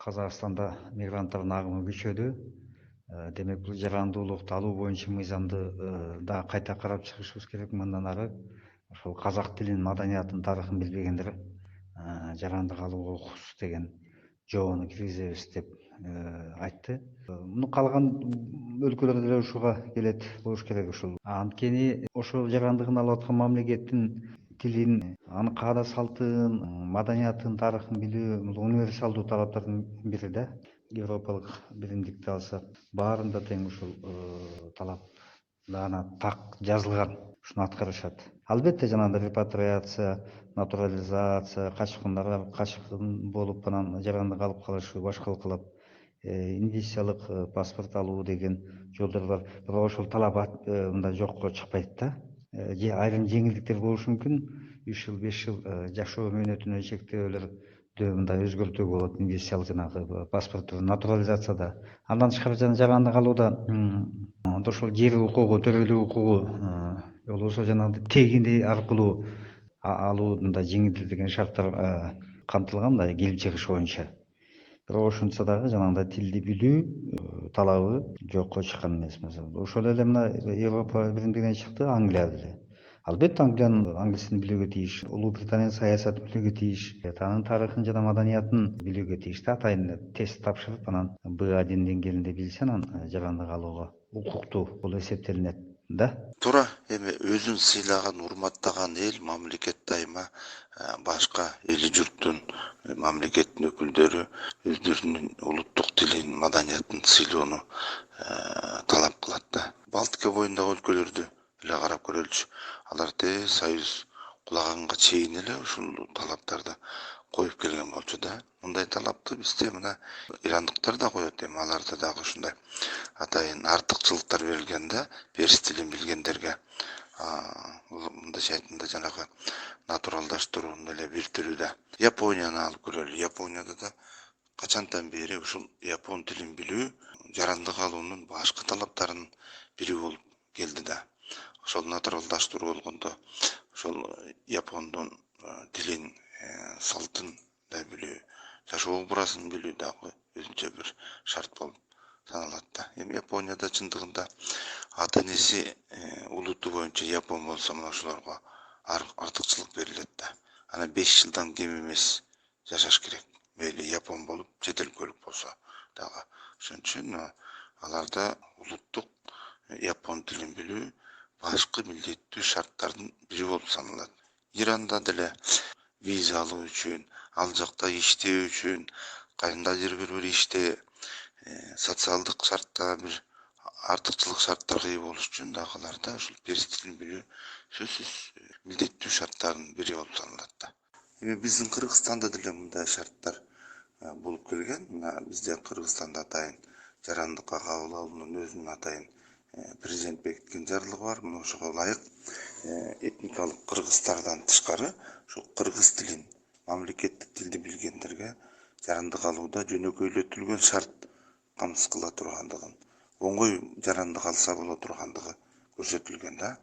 Казакстанда мигранттардын агымы күчөдү. Демек бул жарандуулукту алуу боюнча мыйзамды да кайта карап чыгышыбыз керек. Мындан ары ошол казак тилин, маданиятын, тарыхын билбегендер жарандык алууга укуксуз деген жообуну киргизебиз деп айтты. Муну калган өлкөлөр деле ушуга келет болуш керек ушул. Анткени ошол жарандыгын алып аткан мамлекеттин тилин, анын каада салтын, маданиятын, тарыхын билүү бул универсалдуу талаптардын бири да. Европалык биримдикти алсак, баарында тең ушул талап так жазылган, ушуну аткарышат. Албетте жанагындай репатриация, натурализация, качкын болуп анан жарандык алып калышы, башкалык инвестициялык паспорт алуу деген жолдор бар. Бирок ошол талап мындай жокко чыкпайт да. Айрым жеңилдиктер болушу мүмкүн. 3 жыл, 5 жыл жашоо мөөнөтүнө чектөөлөрдү мындай өзгөртүүгө болот инвестициялык жанагы паспортту натурализацияда. Андан тышкары жарандык алууда ошол жер укугу, төрөлүк укугу же болбосо жанагы тегини аркылуу алууда жеңилдетилген шарттар камтылган мындай келип чыгыш боюнча. Бирок ошентсе дагы жанагындай тилди билүү талабы жокко чыккан эмес. Ошол эле мына Европа биримдигинен чыкты, Англия деле. Албетте Англиянын англис тилин билүүгө тийиш, Улуу Британиянын саясатын билүүгө тийиш, анын тарыхын жана маданиятын билүүгө тийиш да. Атайын тест тапшырып, анан B1 деңгээлинде билсе, анан жарандык алууга укуктуу болуп эсептелинет да. Туура, эми өзүн сыйлаган, урматтаган эл, мамлекет дайыма башка эли журттун, мамлекеттин өкүлдөрү өздөрүнүн улуттук тилин, маданиятын сыйлоону талап кылат да. Балтика боюндагы өлкөлөрдү эле карап көрөлүчү. Алар Союз кулаганга чейин эле ушул талаптарды коюп келген болчу да. Мындай талапты бизде мына ирандыктар да коет, эми аларда дагы ушундай атайын артыкчылыктар берилген да, перс тилин билгендерге. Мындайча айтканда жанагы натуралдаштыруунун эле бир түрү да. Японияны алып көрөлү. Японияда да качантан бери ушул япон тилин билүү жарандык алуунун башкы талаптарынын бири болуп келди да. Ошол натуралдаштыруу болгондо ошол япондун тилин, салтын да билүү, жашоо образын билүү дагы өзүнчө бир шарт болуп саналат да. Эми Японияда чындыгында ата энеси улуту боюнча япон болсо, мына ошолорго артыкчылык берилет да. Анан 5 жылдан кем эмес жашаш керек. Мейли япон болуп, чет өлкөлүк болсо дагы. Ошон үчүн аларда улуттук япон тилин билүү башкы милдеттүү шарттардын бири болуп саналат. Иранда деле виза алуу үчүн, ал жакта иштөө үчүн, кандайдыр бир иште социалдык шартта бир артыкчылык шарттарга ээ болуш үчүн дагы аларда ушул перс тилин билүү сөзсүз милдеттүү шарттардын бири болуп саналат да. Эми биздин Кыргызстанда деле мындай шарттар болуп келген. Мына бизде Кыргызстанда атайын жарандыкка кабыл алуунун өзүнүн атайын президент бекиткен жарлыгы бар. Мына ошого ылайык этникалык кыргыздардан тышкары ушул кыргыз тилин, мамлекеттик тилди билгендерге жарандык алууда жөнөкөйлөтүлгөн шарт камсыз кыла тургандыгын, оңой жарандык алса боло тургандыгы көрсөтүлгөн да.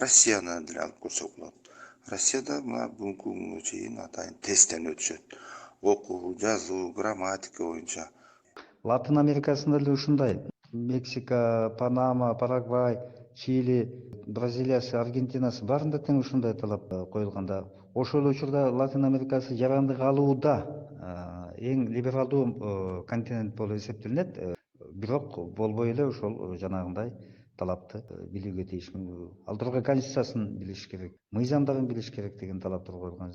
Россияны деле алып көрсөк болот. Россияда мына бүгүнкү күнгө чейин атайын тесттен өтүшөт. Окуу, жазуу, грамматика боюнча. Латын Америкасында деле ушундай. Мексика, Панама, Парагвай, Чили, Бразилиясы, Аргентинасы баарында тең ушундай талап коюлган да. Ошол учурда Латын Америкасы жарандык алууда эң либералдуу континент болуп эсептелинет. Бирок болбой эле ошол жанагындай талапты билүүгө тийиш. Ал тургай конституциясын билиш керек, мыйзамдарын билиш керек деген талаптар коюлган.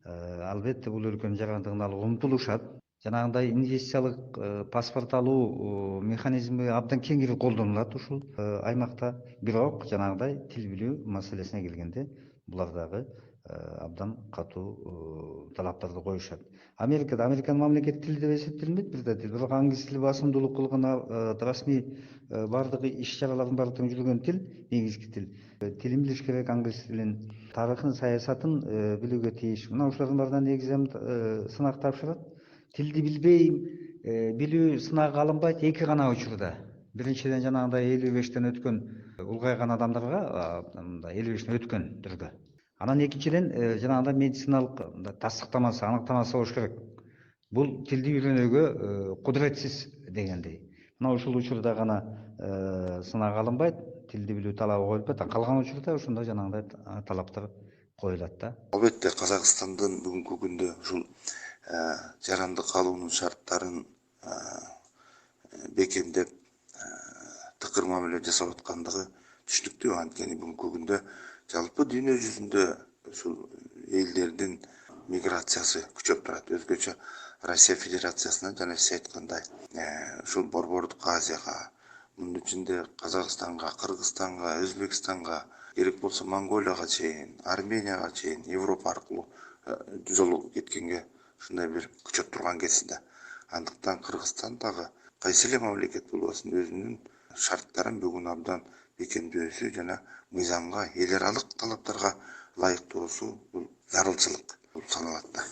Албетте бул өлкөнүн жарандыгын алууга умтулушат. Жанагындай инвестициялык паспорт алуу механизми абдан кеңири колдонулат ушул аймакта. Бирок жанагындай тил билүү маселесине келгенде булар дагы абдан катуу талаптарды коюшат. Американын мамлекеттик тили деп эсептелинбейт бир да тил, бирок англис тили басымдуулук кылган расмий баардыгы иш-чаралардын баардыгын жүргөн тил, негизги тил. Тилин билиш керек, англис тилин, тарыхын, саясатын билүүгө тийиш. Мына ушулардын баарынан негизи сынак тапшырат. Тилди билбейм, билүү сынагы алынбайт эки гана учурда. Биринчиден жанагындай 55тен өткөн улгайган адамдарга, 55тен өткөн түрдө. Анан экинчиден жанагындай медициналык тастыктамасы, аныктамасы болуш керек. бул тилди үйрөнүүгө кудуретсиз дегендей. Мына ушул учурда гана сынак алынбайт, тилди билүү талабы коюлбайт, калган учурда ошондой жанагындай талаптар коюлат да. Албетте Казакстандын бүгүнкү күндө ушул жарандык алуунун шарттарын бекемдеп тыкыр мамиле жасап аткандыгы түшүнүктүү. Анткени бүгүнкү күндө жалпы дүйнө жүзүндө ушул элдердин миграциясы күчөп турат. Өзгөчө Россия Федерациясына жана сиз айткандай ушул Борбордук Азияга, мунун ичинде Казакстанга, Кыргызстанга, Өзбекстанга, керек болсо Монголияга чейин, Арменияга чейин, Европа аркылуу жол кеткенге ушундай бир күчөп турган кезинде. Андыктан Кыргызстан дагы кайсы эле мамлекет болбосун өзүнүн шарттарын бүгүн абдан бекемдөөсү жана мыйзамга, эл аралык талаптарга ылайыктоосу бул зарылчылык болуп саналат да.